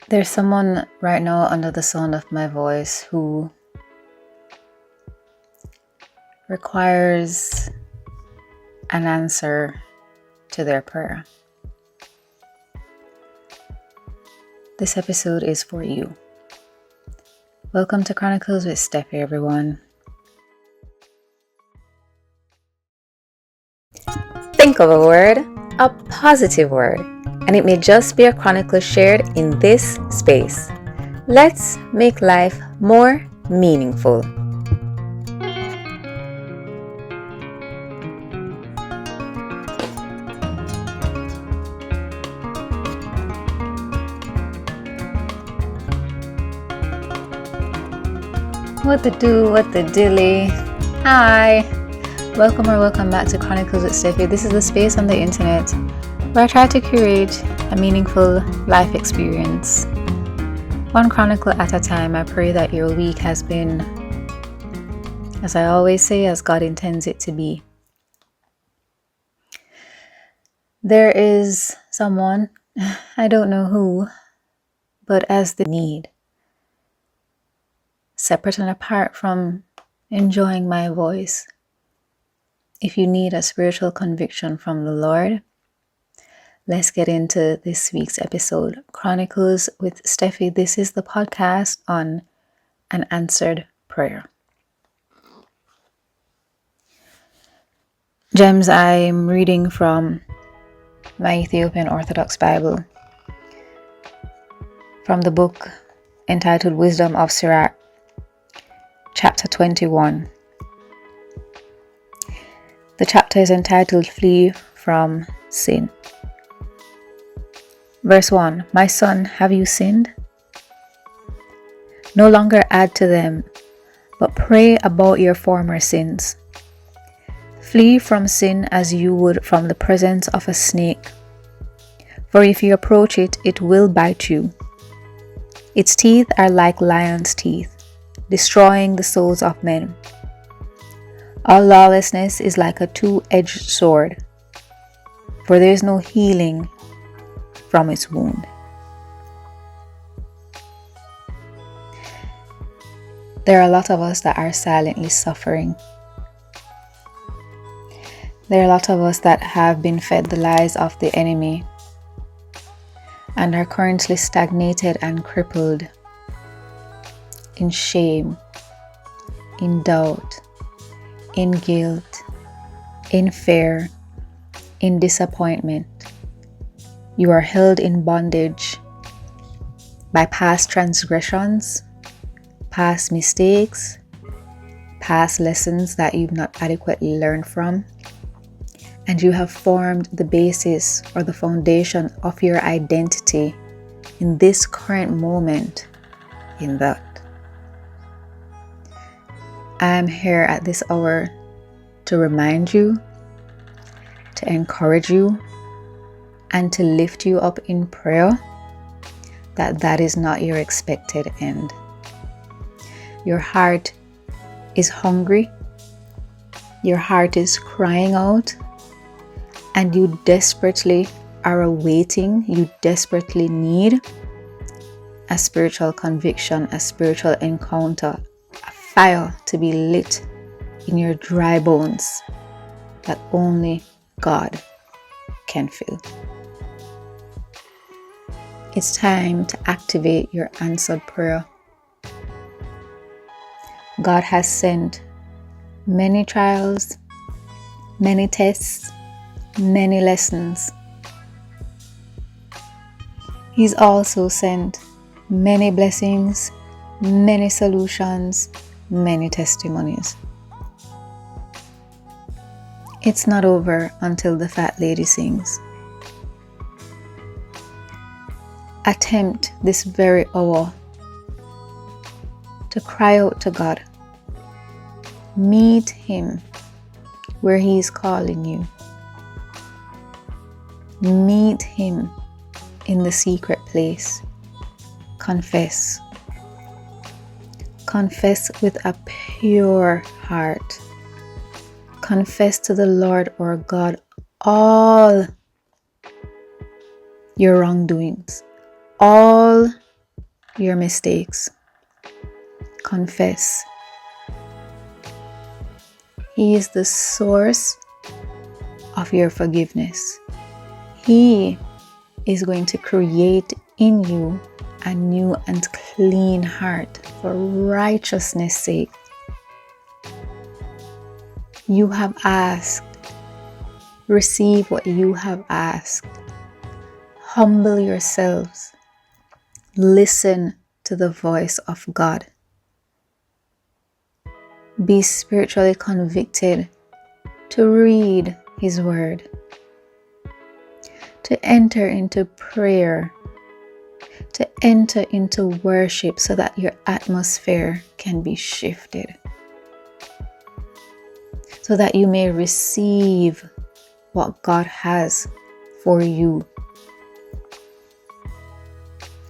There's someone right now under the sound of my voice who requires an answer to their prayer. This episode is for you. Welcome to Chronicles with Stephie, everyone. Think of a word, a positive word, and it may just be a chronicle shared in this space. Let's make life more meaningful. What the do, what the dilly. Hi, welcome back to Chronicles with Stephie. This is the space on the internet where I try to curate a meaningful life experience. One chronicle at a time. I pray that your week has been, as I always say, as God intends it to be. There is someone, I don't know who, but as the need, separate and apart from enjoying my voice. If you need a spiritual conviction from the Lord, let's get into this week's episode. Chronicles with Stephie. This is the podcast on an answered prayer. Gems, I'm reading from my Ethiopian Orthodox Bible, from the book entitled Wisdom of Sirach, chapter 21. The chapter is entitled Flee from Sin. Verse 1. My son, have you sinned? No longer add to them, but pray about your former sins. Flee from sin as you would from the presence of a snake. For if you approach it, it will bite you. Its teeth are like lion's teeth, destroying the souls of men. All lawlessness is like a two-edged sword, for there is no healing from its wound. There are a lot of us that are silently suffering. There are a lot of us that have been fed the lies of the enemy and are currently stagnated and crippled in shame, in doubt, in guilt, in fear, in disappointment. You are held in bondage by past transgressions, past mistakes, past lessons that you've not adequately learned from, and you have formed the basis or the foundation of your identity in this current moment in that. I am here at this hour to remind you, to encourage you, and to lift you up in prayer that that is not your expected end. Your heart is hungry, your heart is crying out, and you desperately are awaiting, you desperately need a spiritual conviction, a spiritual encounter, a fire to be lit in your dry bones that only God can fill. It's time to activate your answered prayer. God has sent many trials, many tests, many lessons. He's also sent many blessings, many solutions, many testimonies. It's not over until the fat lady sings. Attempt this very hour to cry out to God. Meet Him where He is calling you. Meet Him in the secret place. Confess. Confess with a pure heart. Confess to the Lord or God all your wrongdoings, all your mistakes. Confess. He is the source of your forgiveness. He is going to create in you a new and clean heart for righteousness' sake. You have asked. Receive what you have asked. Humble yourselves. Listen to the voice of God. Be spiritually convicted to read His Word, to enter into prayer, to enter into worship so that your atmosphere can be shifted, so that you may receive what God has for you.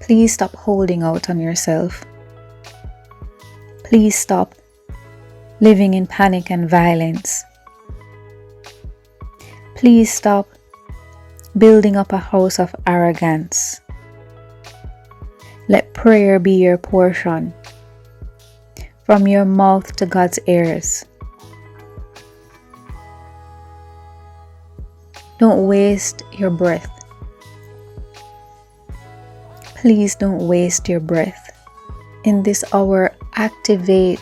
Please stop holding out on yourself. Please stop living in panic and violence. Please stop building up a house of arrogance. Let prayer be your portion, from your mouth to God's ears. Don't waste your breath. Please don't waste your breath. In this hour, activate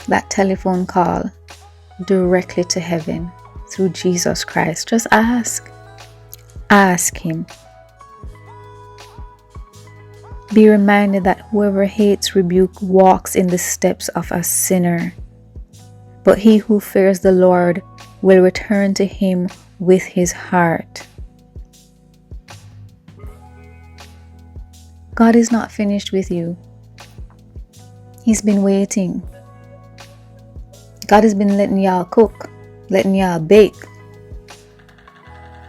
that telephone call directly to heaven through Jesus Christ. Just ask. Ask Him. Be reminded that whoever hates rebuke walks in the steps of a sinner, but he who fears the Lord will return to Him with his heart. God is not finished with you. He's been waiting. God has been letting y'all cook, letting y'all bake.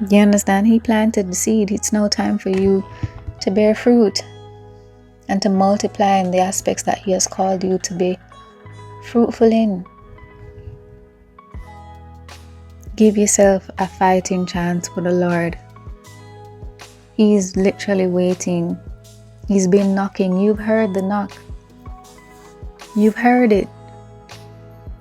You understand? He planted the seed. It's now time for you to bear fruit and to multiply in the aspects that He has called you to be fruitful in. Give yourself a fighting chance for the Lord. He's literally waiting. He's been knocking. You've heard the knock. You've heard it.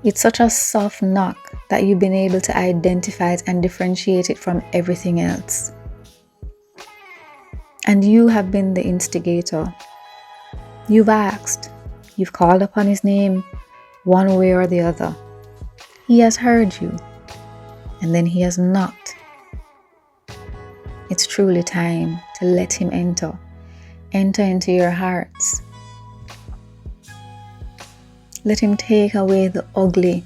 It's such a soft knock that you've been able to identify it and differentiate it from everything else. And you have been the instigator. You've asked. You've called upon His name one way or the other. He has heard you. And then He has knocked. It's truly time to let Him enter. Enter into your hearts. Let Him take away the ugly.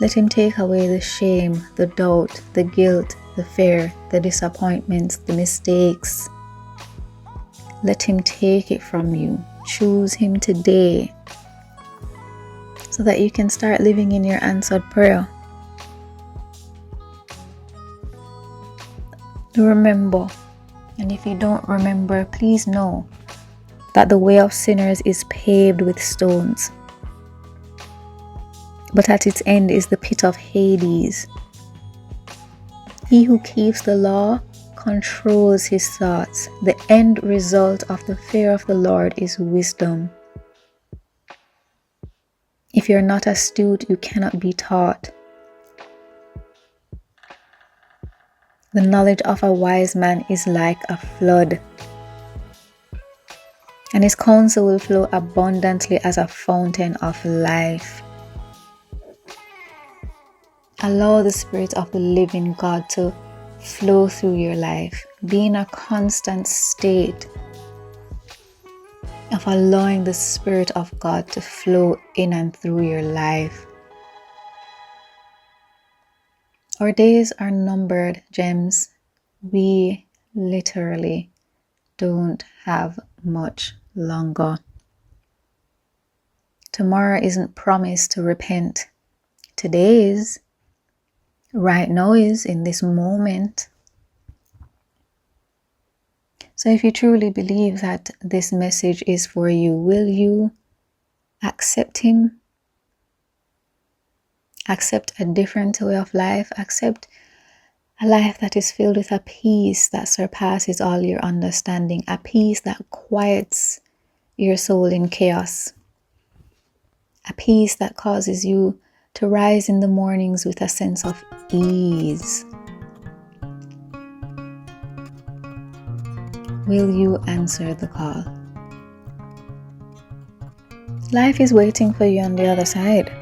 Let Him take away the shame, the doubt, the guilt, the fear, the disappointments, the mistakes. Let Him take it from you. Choose Him today so that you can start living in your answered prayer. Remember, and if you don't remember, please know that the way of sinners is paved with stones, but at its end is the pit of Hades. He who keeps the law controls his thoughts. The end result of the fear of the Lord is wisdom. If you're not astute, you cannot be taught. The knowledge of a wise man is like a flood, and his counsel will flow abundantly as a fountain of life. Allow the Spirit of the living God to flow through your life. Be in a constant state of allowing the Spirit of God to flow in and through your life. Our days are numbered, gems. We literally don't have much longer. Tomorrow isn't promised to repent. Today is. Right now is, in this moment. So if you truly believe that this message is for you, will you accept Him? Accept a different way of life? Accept A life that is filled with a peace that surpasses all your understanding, a peace that quiets your soul in chaos, a peace that causes you to rise in the mornings with a sense of ease. Will you answer the call? Life is waiting for you on the other side.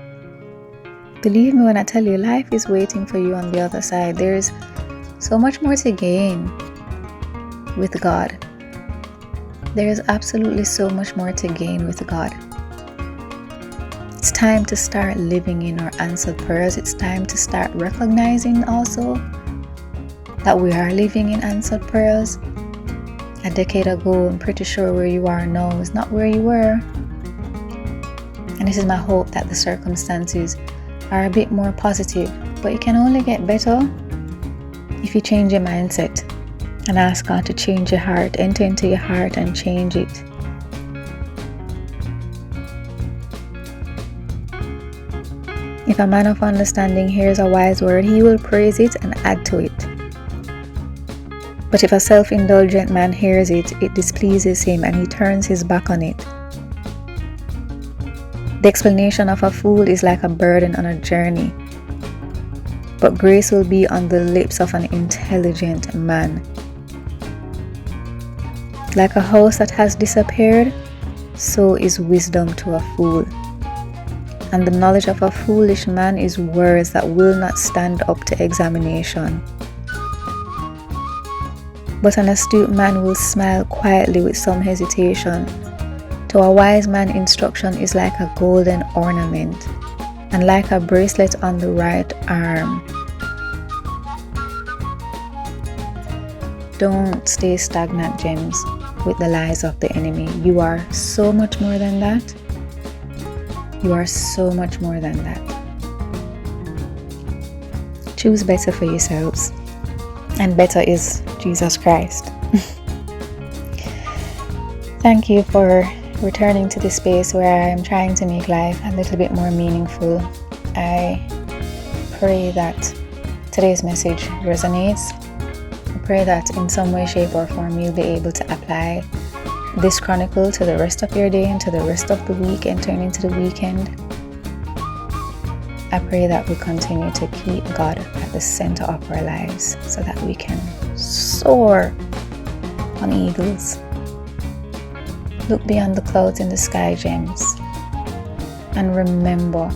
Believe me when I tell you, life is waiting for you on the other side. There is so much more to gain with God. There is absolutely so much more to gain with God. It's time to start living in our answered prayers. It's time to start recognizing also that we are living in answered prayers. A decade ago, I'm pretty sure where you are now is not where you were. And it is my hope that the circumstances are a bit more positive. But it can only get better if you change your mindset and ask God to change your heart. Enter into your heart and change it. If a man of understanding hears a wise word, he will praise it and add to it. But if a self-indulgent man hears it, it displeases him and he turns his back on it. The explanation of a fool is like a burden on a journey, but grace will be on the lips of an intelligent man. Like a house that has disappeared, so is wisdom to a fool. And the knowledge of a foolish man is words that will not stand up to examination. But an astute man will smile quietly with some hesitation. To a wise man, instruction is like a golden ornament and like a bracelet on the right arm. Don't stay stagnant, gems, with the lies of the enemy. You are so much more than that. You are so much more than that. Choose better for yourselves. And better is Jesus Christ. Thank you for returning to this space where I am trying to make life a little bit more meaningful. I pray that today's message resonates. I pray that in some way, shape, or form you'll be able to apply this chronicle to the rest of your day and to the rest of the week and turn into the weekend. I pray that we continue to keep God at the center of our lives so that we can soar on eagles. Look beyond the clouds in the sky, gems, and remember,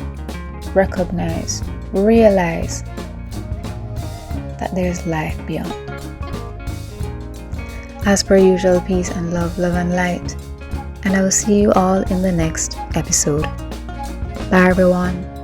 recognize, realize that there's life beyond. As per usual, peace and love and light. And I will see you all in the next episode. Bye everyone.